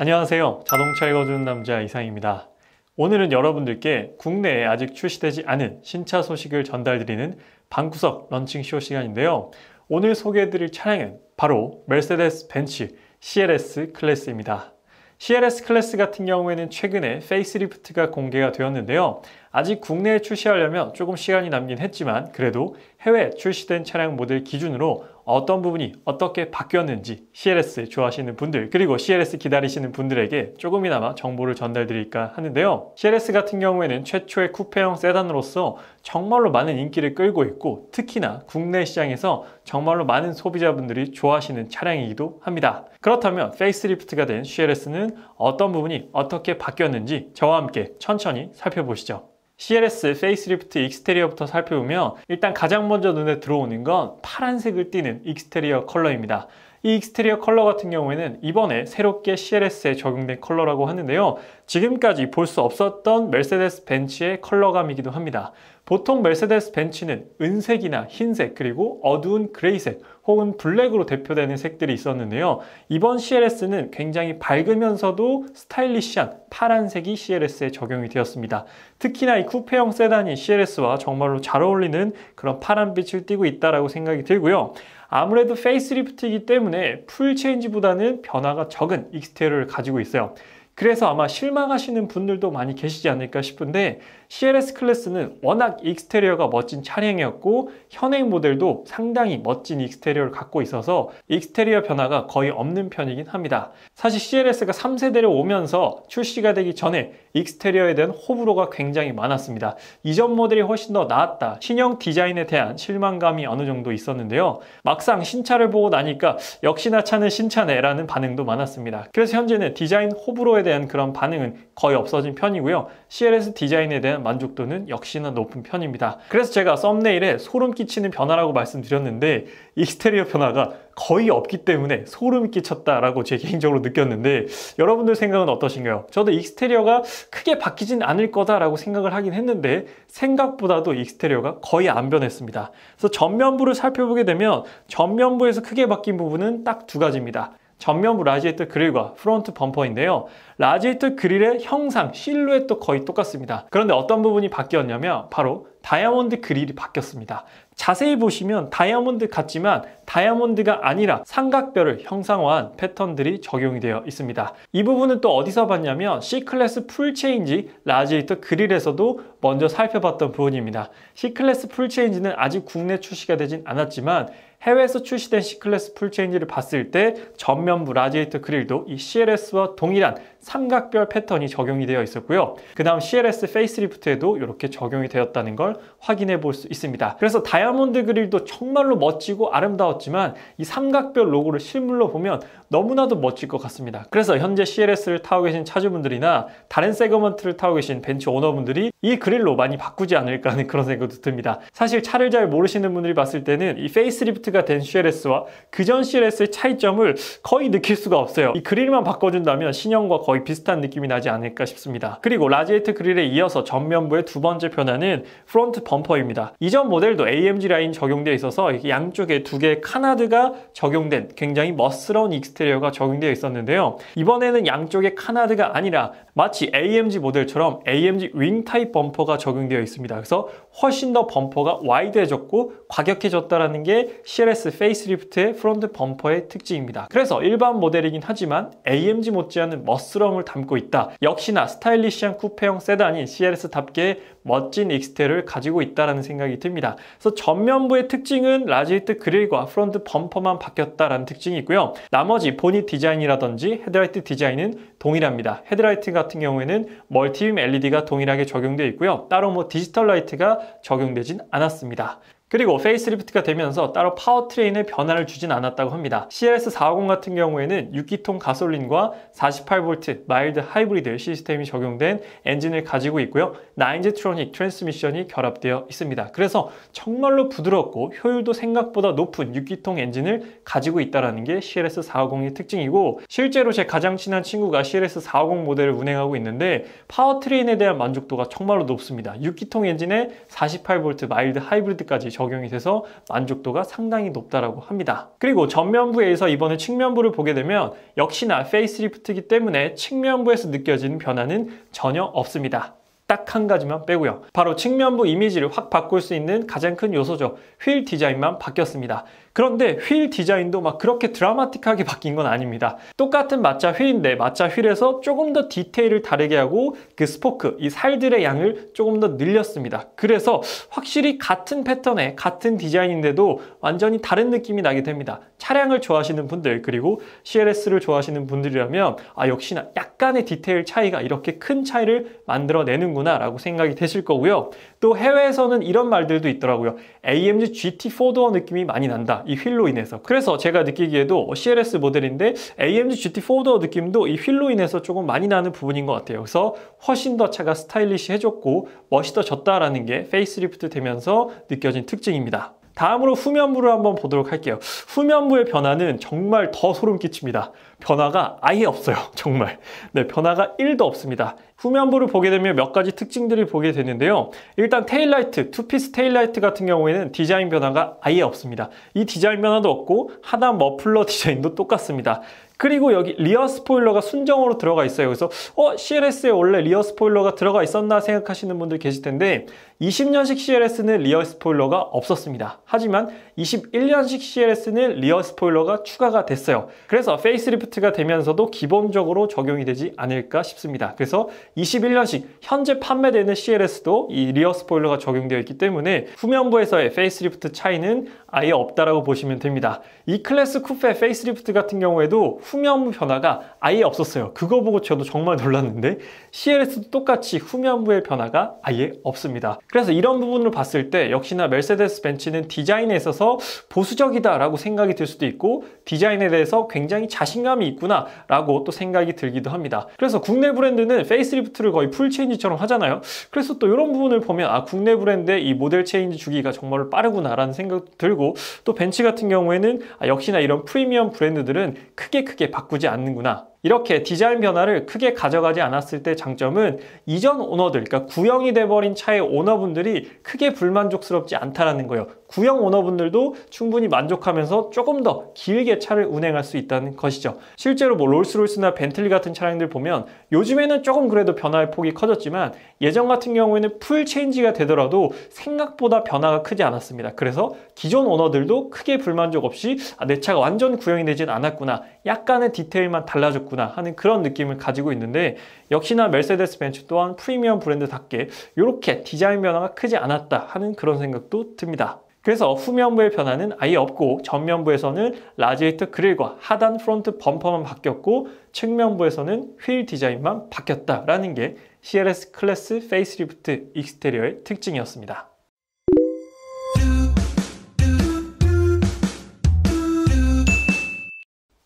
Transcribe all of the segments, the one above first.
안녕하세요. 자동차 읽어주는 남자 이상입니다. 오늘은 여러분들께 국내에 아직 출시되지 않은 신차 소식을 전달드리는 방구석 런칭쇼 시간인데요. 오늘 소개해드릴 차량은 바로 메르세데스 벤츠 CLS 클래스입니다. CLS 클래스 같은 경우에는 최근에 페이스리프트가 공개가 되었는데요. 아직 국내에 출시하려면 조금 시간이 남긴 했지만 그래도 해외 출시된 차량 모델 기준으로 어떤 부분이 어떻게 바뀌었는지 CLS 좋아하시는 분들 그리고 CLS 기다리시는 분들에게 조금이나마 정보를 전달드릴까 하는데요. CLS 같은 경우에는 최초의 쿠페형 세단으로서 정말로 많은 인기를 끌고 있고 특히나 국내 시장에서 정말로 많은 소비자분들이 좋아하시는 차량이기도 합니다. 그렇다면 페이스리프트가 된 CLS는 어떤 부분이 어떻게 바뀌었는지 저와 함께 천천히 살펴보시죠. CLS 페이스리프트 익스테리어부터 살펴보면 일단 가장 먼저 눈에 들어오는 건 파란색을 띠는 익스테리어 컬러입니다. 이 익스테리어 컬러 같은 경우에는 이번에 새롭게 CLS에 적용된 컬러라고 하는데요. 지금까지 볼 수 없었던 메르세데스 벤츠의 컬러감이기도 합니다. 보통 메르세데스 벤츠는 은색이나 흰색 그리고 어두운 그레이색 혹은 블랙으로 대표되는 색들이 있었는데요. 이번 CLS는 굉장히 밝으면서도 스타일리시한 파란색이 CLS에 적용이 되었습니다. 특히나 이 쿠페형 세단이 CLS와 정말로 잘 어울리는 그런 파란빛을 띠고 있다고 생각이 들고요. 아무래도 페이스리프트이기 때문에 풀 체인지보다는 변화가 적은 익스테리어를 가지고 있어요. 그래서 아마 실망하시는 분들도 많이 계시지 않을까 싶은데 CLS 클래스는 워낙 익스테리어가 멋진 차량이었고 현행 모델도 상당히 멋진 익스테리어를 갖고 있어서 익스테리어 변화가 거의 없는 편이긴 합니다. 사실 CLS가 3세대를 오면서 출시가 되기 전에 익스테리어에 대한 호불호가 굉장히 많았습니다. 이전 모델이 훨씬 더 나았다. 신형 디자인에 대한 실망감이 어느 정도 있었는데요. 막상 신차를 보고 나니까 역시나 차는 신차네 라는 반응도 많았습니다. 그래서 현재는 디자인 호불호에 대한 그런 반응은 거의 없어진 편이고요. CLS 디자인에 대한 만족도는 역시나 높은 편입니다. 그래서 제가 썸네일에 소름 끼치는 변화라고 말씀드렸는데 익스테리어 변화가 거의 없기 때문에 소름이 끼쳤다라고 제 개인적으로 느꼈는데 여러분들 생각은 어떠신가요? 저도 익스테리어가 크게 바뀌진 않을 거다라고 생각을 하긴 했는데 생각보다도 익스테리어가 거의 안 변했습니다. 그래서 전면부를 살펴보게 되면 전면부에서 크게 바뀐 부분은 딱 두 가지입니다. 전면부 라지에이터 그릴과 프론트 범퍼인데요. 라지에이터 그릴의 형상, 실루엣도 거의 똑같습니다. 그런데 어떤 부분이 바뀌었냐면 바로 다이아몬드 그릴이 바뀌었습니다. 자세히 보시면 다이아몬드 같지만 다이아몬드가 아니라 삼각별을 형상화한 패턴들이 적용이 되어 있습니다. 이 부분은 또 어디서 봤냐면 C클래스 풀체인지 라지에이터 그릴에서도 먼저 살펴봤던 부분입니다. C클래스 풀체인지는 아직 국내 출시가 되진 않았지만 해외에서 출시된 C클래스 풀체인지를 봤을 때 전면부 라지에이터 그릴도 이 CLS와 동일한 삼각별 패턴이 적용이 되어 있었고요. 그 다음 CLS 페이스리프트에도 이렇게 적용이 되었다는 걸 확인해 볼 수 있습니다. 그래서 다이아몬드 그릴도 정말로 멋지고 아름다웠지만 이 삼각별 로고를 실물로 보면 너무나도 멋질 것 같습니다. 그래서 현재 CLS를 타고 계신 차주분들이나 다른 세그먼트를 타고 계신 벤츠 오너분들이 이 그릴로 많이 바꾸지 않을까 하는 그런 생각도 듭니다. 사실 차를 잘 모르시는 분들이 봤을 때는 이 페이스리프트가 된 CLS와 그전 CLS의 차이점을 거의 느낄 수가 없어요. 이 그릴만 바꿔준다면 신형과 거의 비슷한 느낌이 나지 않을까 싶습니다. 그리고 라지에이터 그릴에 이어서 전면부의 두 번째 변화는 프론트 범퍼입니다. 이전 모델도 AMG 라인 적용되어 있어서 양쪽에 두 개의 카나드가 적용된 굉장히 멋스러운 익스테리어가 적용되어 있었는데요. 이번에는 양쪽에 카나드가 아니라 마치 AMG 모델처럼 AMG 윙 타입 범퍼가 적용되어 있습니다. 그래서 훨씬 더 범퍼가 와이드해졌고 과격해졌다는 게 CLS 페이스리프트의 프론트 범퍼의 특징입니다. 그래서 일반 모델이긴 하지만 AMG 못지않은 멋스러움을 담고 있다. 역시나 스타일리시한 쿠페형 세단인 CLS답게 멋진 익스테리어를 가지고 있다는 생각이 듭니다. 그래서 전면부의 특징은 라지에이터 그릴과 프론트 범퍼만 바뀌었다는 특징이 있고요. 나머지 보닛 디자인이라든지 헤드라이트 디자인은 동일합니다. 헤드라이트 같은 경우에는 멀티빔 LED가 동일하게 적용되어 있고요. 따로 디지털 라이트가 적용되진 않았습니다. 그리고 페이스리프트가 되면서 따로 파워트레인에 변화를 주진 않았다고 합니다. CLS450 같은 경우에는 6기통 가솔린과 48V 마일드 하이브리드 시스템이 적용된 엔진을 가지고 있고요. 9G트로닉 트랜스미션이 결합되어 있습니다. 그래서 정말로 부드럽고 효율도 생각보다 높은 6기통 엔진을 가지고 있다는 게 CLS450의 특징이고 실제로 제 가장 친한 친구가 CLS450 모델을 운행하고 있는데 파워트레인에 대한 만족도가 정말로 높습니다. 6기통 엔진에 48V 마일드 하이브리드까지 적용이 돼서 만족도가 상당히 높다라고 합니다. 그리고 전면부에서 이번에 측면부를 보게 되면 역시나 페이스리프트이기 때문에 측면부에서 느껴지는 변화는 전혀 없습니다. 딱 한 가지만 빼고요. 바로 측면부 이미지를 확 바꿀 수 있는 가장 큰 요소죠. 휠 디자인만 바뀌었습니다. 그런데 휠 디자인도 막 그렇게 드라마틱하게 바뀐 건 아닙니다. 똑같은 마차 휠인데 마차 휠에서 조금 더 디테일을 다르게 하고 그 스포크, 이 살들의 양을 조금 더 늘렸습니다. 그래서 확실히 같은 패턴의 같은 디자인인데도 완전히 다른 느낌이 나게 됩니다. 차량을 좋아하시는 분들 그리고 CLS를 좋아하시는 분들이라면 역시나 약간의 디테일 차이가 이렇게 큰 차이를 만들어내는구나 라고 생각이 되실 거고요. 또 해외에서는 이런 말들도 있더라고요. AMG GT4도어 느낌이 많이 난다. 이 휠로 인해서. 그래서 제가 느끼기에도 CLS 모델인데 AMG GT4도어 느낌도 이 휠로 인해서 조금 많이 나는 부분인 것 같아요. 그래서 훨씬 더 차가 스타일리시해졌고 멋있어졌다라는 게 페이스리프트 되면서 느껴진 특징입니다. 다음으로 후면부를 한번 보도록 할게요. 후면부의 변화는 정말 더 소름 끼칩니다. 변화가 아예 없어요. 정말. 네, 변화가 1도 없습니다. 후면부를 보게 되면 몇 가지 특징들을 보게 되는데요. 일단 테일라이트, 투피스 테일라이트 같은 경우에는 디자인 변화가 아예 없습니다. 이 디자인 변화도 없고 하단 머플러 디자인도 똑같습니다. 그리고 여기 리어 스포일러가 순정으로 들어가 있어요. 그래서 CLS에 원래 리어 스포일러가 들어가 있었나 생각하시는 분들 계실 텐데 20년식 CLS는 리어 스포일러가 없었습니다. 하지만 21년식 CLS는 리어 스포일러가 추가가 됐어요. 그래서 페이스리프트가 되면서도 기본적으로 적용이 되지 않을까 싶습니다. 그래서 21년식 현재 판매되는 CLS도 이 리어 스포일러가 적용되어 있기 때문에 후면부에서의 페이스리프트 차이는 아예 없다라고 보시면 됩니다. 이 클래스 쿠페 페이스리프트 같은 경우에도 후면부 변화가 아예 없었어요. 그거 보고 저도 정말 놀랐는데 CLS도 똑같이 후면부의 변화가 아예 없습니다. 그래서 이런 부분을 봤을 때 역시나 메르세데스 벤츠는 디자인에 있어서 보수적이다 라고 생각이 들 수도 있고 디자인에 대해서 굉장히 자신감이 있구나 라고 또 생각이 들기도 합니다. 그래서 국내 브랜드는 페이스리프트를 거의 풀 체인지처럼 하잖아요. 그래서 또 이런 부분을 보면 국내 브랜드의 이 모델 체인지 주기가 정말 빠르구나 라는 생각도 들고 또 벤츠 같은 경우에는 역시나 이런 프리미엄 브랜드들은 크게 바꾸지 않는구나. 이렇게 디자인 변화를 크게 가져가지 않았을 때 장점은 이전 오너들, 그러니까 구형이 돼버린 차의 오너분들이 크게 불만족스럽지 않다라는 거예요. 구형 오너분들도 충분히 만족하면서 조금 더 길게 차를 운행할 수 있다는 것이죠. 실제로 롤스로이스나 벤틀리 같은 차량들 보면 요즘에는 조금 그래도 변화의 폭이 커졌지만 예전 같은 경우에는 풀 체인지가 되더라도 생각보다 변화가 크지 않았습니다. 그래서 기존 오너들도 크게 불만족 없이 내 차가 완전 구형이 되진 않았구나, 약간의 디테일만 달라졌구나 하는 그런 느낌을 가지고 있는데 역시나 메르세데스 벤츠 또한 프리미엄 브랜드답게 이렇게 디자인 변화가 크지 않았다 하는 그런 생각도 듭니다. 그래서 후면부의 변화는 아예 없고 전면부에서는 라지에이터 그릴과 하단 프론트 범퍼만 바뀌었고 측면부에서는 휠 디자인만 바뀌었다라는 게 CLS 클래스 페이스리프트 익스테리어의 특징이었습니다.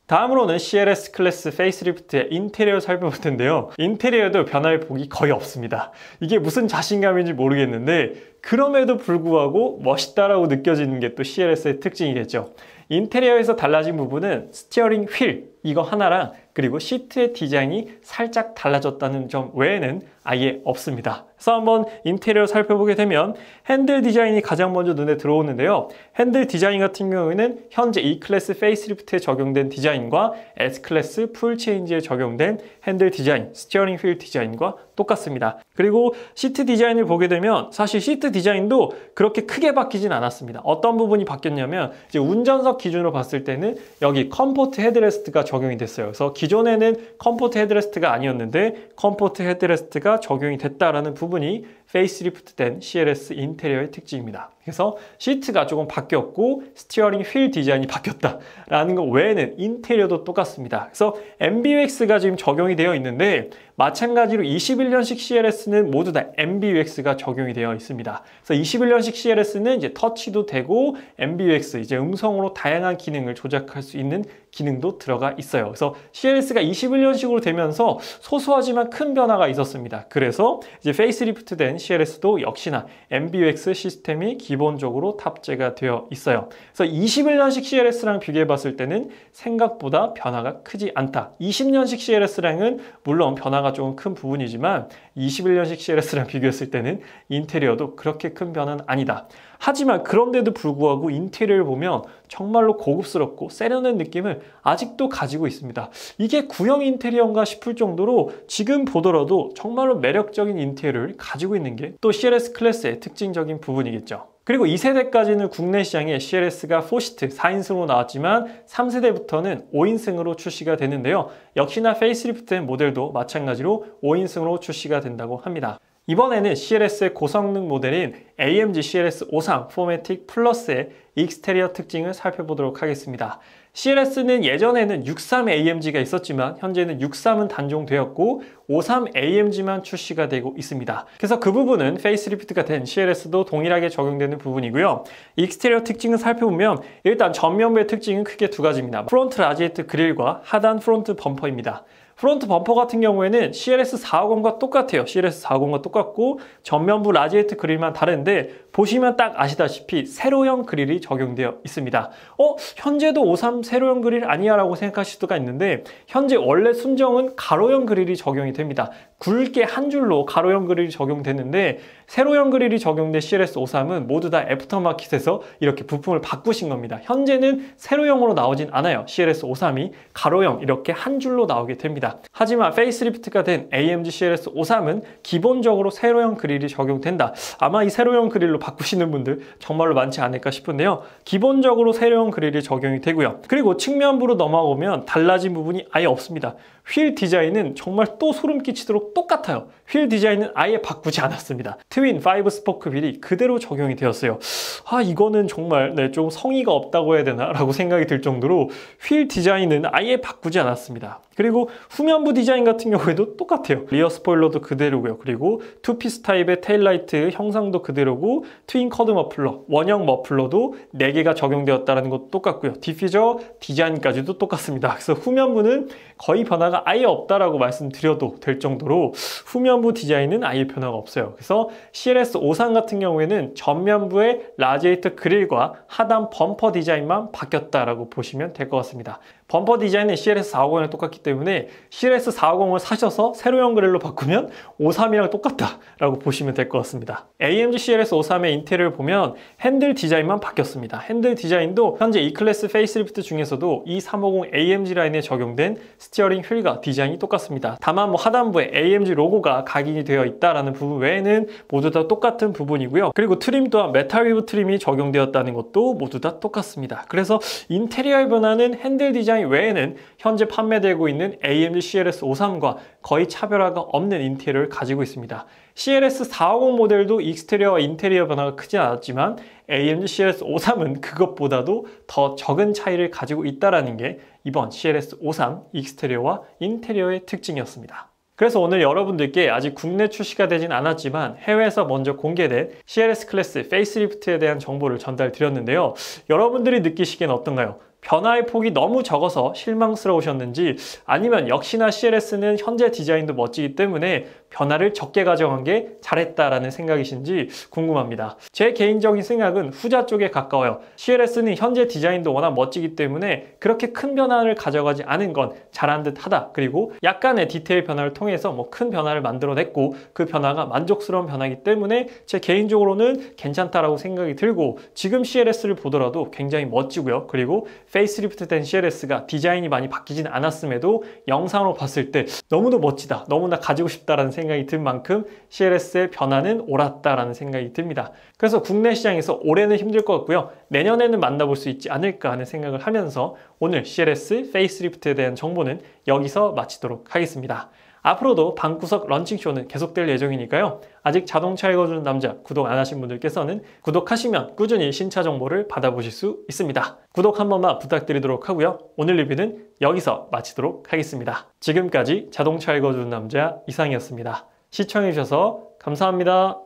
다음으로는 CLS 클래스 페이스리프트의 인테리어 살펴볼 텐데요. 인테리어도 변화의 폭이 거의 없습니다. 이게 무슨 자신감인지 모르겠는데 그럼에도 불구하고 멋있다라고 느껴지는 게 또 CLS의 특징이겠죠. 인테리어에서 달라진 부분은 스티어링 휠 이거 하나랑 그리고 시트의 디자인이 살짝 달라졌다는 점 외에는 아예 없습니다. 그래서 한번 인테리어 살펴보게 되면 핸들 디자인이 가장 먼저 눈에 들어오는데요. 핸들 디자인 같은 경우에는 현재 E클래스 페이스리프트에 적용된 디자인과 S클래스 풀 체인지에 적용된 핸들 디자인, 스티어링 휠 디자인과 똑같습니다. 그리고 시트 디자인을 보게 되면 사실 시트 디자인도 그렇게 크게 바뀌진 않았습니다. 어떤 부분이 바뀌었냐면 이제 운전석 기준으로 봤을 때는 여기 컴포트 헤드레스트가 적용이 됐어요. 그래서 기존에는 컴포트 헤드레스트가 아니었는데 컴포트 헤드레스트가 적용이 됐다라는 부분이 페이스리프트 된 CLS 인테리어의 특징입니다. 그래서 시트가 조금 바뀌었고 스티어링 휠 디자인이 바뀌었다라는 것 외에는 인테리어도 똑같습니다. 그래서 MBUX가 지금 적용이 되어 있는데 마찬가지로 21년식 CLS는 모두 다 MBUX가 적용이 되어 있습니다. 그래서 21년식 CLS는 이제 터치도 되고 MBUX 이제 음성으로 다양한 기능을 조작할 수 있는 기능도 들어가 있어요. 그래서 CLS가 21년식으로 되면서 소소하지만 큰 변화가 있었습니다. 그래서 이제 페이스리프트 된 CLS도 역시나 MBUX 시스템이 기본적으로 탑재가 되어 있어요. 그래서 21년식 CLS랑 비교해 봤을 때는 생각보다 변화가 크지 않다. 20년식 CLS랑은 물론 변화가 조금 큰 부분이지만 21년식 CLS랑 비교했을 때는 인테리어도 그렇게 큰 변화는 아니다. 하지만 그런데도 불구하고 인테리어를 보면 정말로 고급스럽고 세련된 느낌을 아직도 가지고 있습니다. 이게 구형 인테리어인가 싶을 정도로 지금 보더라도 정말로 매력적인 인테리어를 가지고 있는 게 또 CLS 클래스의 특징적인 부분이겠죠. 그리고 2세대까지는 국내 시장에 CLS가 4시트 4인승으로 나왔지만 3세대부터는 5인승으로 출시가 되는데요. 역시나 페이스리프트된 모델도 마찬가지로 5인승으로 출시가 된다고 합니다. 이번에는 CLS의 고성능 모델인 AMG CLS 53 4매틱 플러스의 익스테리어 특징을 살펴보도록 하겠습니다. CLS는 예전에는 63 AMG가 있었지만 현재는 63은 단종되었고 53 AMG만 출시가 되고 있습니다. 그래서 그 부분은 페이스리프트가 된 CLS도 동일하게 적용되는 부분이고요. 익스테리어 특징을 살펴보면 일단 전면부의 특징은 크게 두 가지입니다. 프론트 라지에이트 그릴과 하단 프론트 범퍼입니다. 프론트 범퍼 같은 경우에는 CLS 450과 똑같아요. CLS 450과 똑같고 전면부 라지에이트 그릴만 다른데 보시면 딱 아시다시피 세로형 그릴이 적용되어 있습니다. 현재도 53 세로형 그릴 아니야 라고 생각하실 수가 있는데 현재 원래 순정은 가로형 그릴이 적용이 됩니다. 굵게 한 줄로 가로형 그릴이 적용되는데 세로형 그릴이 적용된 CLS 53은 모두 다 애프터마켓에서 이렇게 부품을 바꾸신 겁니다. 현재는 세로형으로 나오진 않아요. CLS 53이 가로형 이렇게 한 줄로 나오게 됩니다. 하지만 페이스리프트가 된 AMG CLS 53은 기본적으로 세로형 그릴이 적용된다. 아마 이 세로형 그릴로 바꾸시는 분들 정말로 많지 않을까 싶은데요. 기본적으로 세로형 그릴이 적용이 되고요. 그리고 측면부로 넘어오면 달라진 부분이 아예 없습니다. 휠 디자인은 정말 또 소름 끼치도록 똑같아요. 휠 디자인은 아예 바꾸지 않았습니다. 트윈 5 스포크 휠이 그대로 적용이 되었어요. 이거는 정말 좀 성의가 없다고 해야 되나 라고 생각이 들 정도로 휠 디자인은 아예 바꾸지 않았습니다. 그리고 후면부 디자인 같은 경우에도 똑같아요. 리어 스포일러도 그대로고요. 그리고 투피스 타입의 테일라이트 형상도 그대로고 트윈 커드 머플러, 원형 머플러도 4개가 적용되었다는 것도 똑같고요. 디퓨저 디자인까지도 똑같습니다. 그래서 후면부는 거의 변화가 아예 없다라고 말씀드려도 될 정도로 후면부 디자인은 아예 변화가 없어요. 그래서 CLS 53 같은 경우에는 전면부의 라지에이터 그릴과 하단 범퍼 디자인만 바뀌었다라고 보시면 될 것 같습니다. 범퍼 디자인은 CLS 450이랑 똑같기 때문에 CLS 450을 사셔서 세로형 그릴로 바꾸면 53이랑 똑같다라고 보시면 될 것 같습니다. AMG CLS 53의 인테리어를 보면 핸들 디자인만 바뀌었습니다. 핸들 디자인도 현재 E클래스 페이스리프트 중에서도 E350 AMG 라인에 적용된 스티어링 휠과 디자인이 똑같습니다. 다만 하단부에 AMG 로고가 각인이 되어 있다는 부분 외에는 모두 다 똑같은 부분이고요. 그리고 트림 또한 메탈 위브 트림이 적용되었다는 것도 모두 다 똑같습니다. 그래서 인테리어의 변화는 핸들 디자인 외에는 현재 판매되고 있는 AMG CLS 53과 거의 차별화가 없는 인테리어를 가지고 있습니다. CLS 450 모델도 익스테리어와 인테리어 변화가 크지 않았지만 AMG CLS 53은 그것보다도 더 적은 차이를 가지고 있다는 게 이번 CLS 53 익스테리어와 인테리어의 특징이었습니다. 그래서 오늘 여러분들께 아직 국내 출시가 되진 않았지만 해외에서 먼저 공개된 CLS 클래스 페이스리프트에 대한 정보를 전달드렸는데요. 여러분들이 느끼시기엔 어떤가요? 변화의 폭이 너무 적어서 실망스러우셨는지 아니면 역시나 CLS는 현재 디자인도 멋지기 때문에 변화를 적게 가져간 게 잘했다라는 생각이신지 궁금합니다. 제 개인적인 생각은 후자 쪽에 가까워요. CLS는 현재 디자인도 워낙 멋지기 때문에 그렇게 큰 변화를 가져가지 않은 건 잘한 듯 하다. 그리고 약간의 디테일 변화를 통해서 큰 변화를 만들어냈고 그 변화가 만족스러운 변화이기 때문에 제 개인적으로는 괜찮다라고 생각이 들고 지금 CLS를 보더라도 굉장히 멋지고요. 그리고 페이스리프트 된 CLS가 디자인이 많이 바뀌진 않았음에도 영상으로 봤을 때 너무도 멋지다, 너무나 가지고 싶다라는 생각이 든 만큼 CLS의 변화는 옳았다라는 생각이 듭니다. 그래서 국내 시장에서 올해는 힘들 것 같고요. 내년에는 만나볼 수 있지 않을까 하는 생각을 하면서 오늘 CLS 페이스리프트에 대한 정보는 여기서 마치도록 하겠습니다. 앞으로도 방구석 런칭쇼는 계속될 예정이니까요. 아직 자동차 읽어주는 남자 구독 안 하신 분들께서는 구독하시면 꾸준히 신차 정보를 받아보실 수 있습니다. 구독 한 번만 부탁드리도록 하고요. 오늘 리뷰는 여기서 마치도록 하겠습니다. 지금까지 자동차 읽어주는 남자 이상이었습니다. 시청해주셔서 감사합니다.